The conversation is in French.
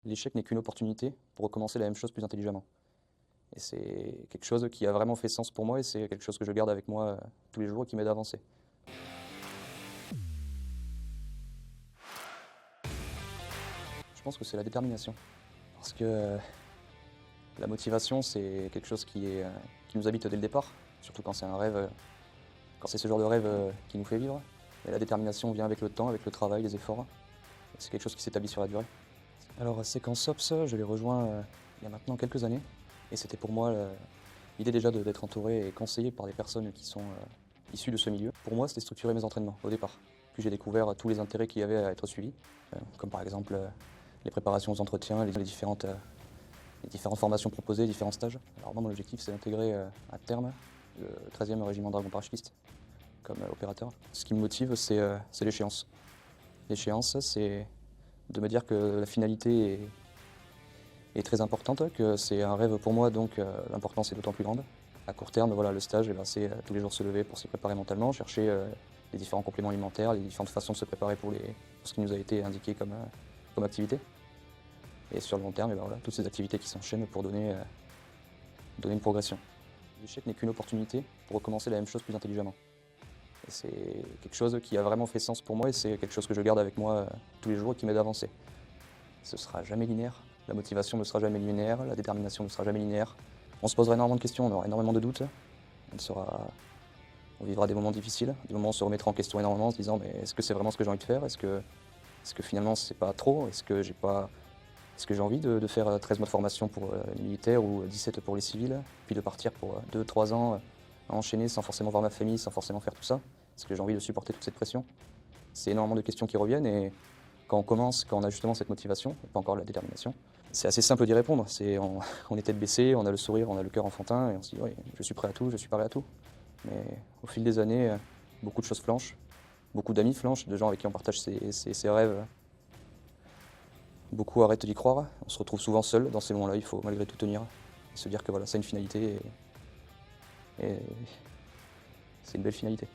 L'échec n'est qu'une opportunité pour recommencer la même chose plus intelligemment. Et c'est quelque chose qui a vraiment fait sens pour moi et c'est quelque chose que je garde avec moi tous les jours et qui m'aide à avancer. Je pense que c'est la détermination. Parce que la motivation, c'est quelque chose qui nous habite dès le départ, surtout quand c'est un rêve, quand c'est ce genre de rêve qui nous fait vivre. Et la détermination vient avec le temps, avec le travail, les efforts. C'est quelque chose qui s'établit sur la durée. Alors, Séquence Ops, je l'ai rejoint il y a maintenant quelques années. Et c'était pour moi l'idée déjà d'être entouré et conseillé par des personnes qui sont issues de ce milieu. Pour moi, c'était structurer mes entraînements au départ. Puis j'ai découvert tous les intérêts qu'il y avait à être suivi, comme par exemple les préparations aux entretiens, les différentes formations proposées, les différents stages. Alors moi, mon objectif, c'est d'intégrer à terme le 13e régiment Dragon Parachutiste comme opérateur. Ce qui me motive, c'est l'échéance. L'échéance, c'est de me dire que la finalité est très importante, que c'est un rêve pour moi, donc l'importance est d'autant plus grande. À court terme, voilà, le stage, c'est tous les jours se lever pour s'y préparer mentalement, chercher les différents compléments alimentaires, les différentes façons de se préparer pour ce qui nous a été indiqué comme activité. Et sur le long terme, voilà, toutes ces activités qui s'enchaînent pour donner une progression. L'échec n'est qu'une opportunité pour recommencer la même chose plus intelligemment. Et c'est quelque chose qui a vraiment fait sens pour moi et c'est quelque chose que je garde avec moi tous les jours et qui m'aide à avancer. Ce sera jamais linéaire, la motivation ne sera jamais linéaire, la détermination ne sera jamais linéaire. On se posera énormément de questions, on aura énormément de doutes, on vivra des moments difficiles, des moments où on se remettra en question énormément en se disant mais est-ce que c'est vraiment ce que j'ai envie de faire, est-ce que finalement c'est pas trop, est-ce que j'ai envie de faire 13 mois de formation pour les militaires ou 17 pour les civils, puis de partir pour 2-3 ans à enchaîner sans forcément voir ma famille, sans forcément faire tout ça. Est-ce que j'ai envie de supporter toute cette pression? C'est énormément de questions qui reviennent et quand on commence, quand on a justement cette motivation, et pas encore la détermination, c'est assez simple d'y répondre. On est tête baissée, on a le sourire, on a le cœur enfantin et on se dit oui, je suis prêt à tout, je suis prêt à tout. Mais au fil des années, beaucoup de choses flanchent, beaucoup d'amis flanchent, de gens avec qui on partage ses rêves. Beaucoup arrêtent d'y croire, on se retrouve souvent seul dans ces moments-là, il faut malgré tout tenir et se dire que voilà, ça a une finalité et c'est une belle finalité.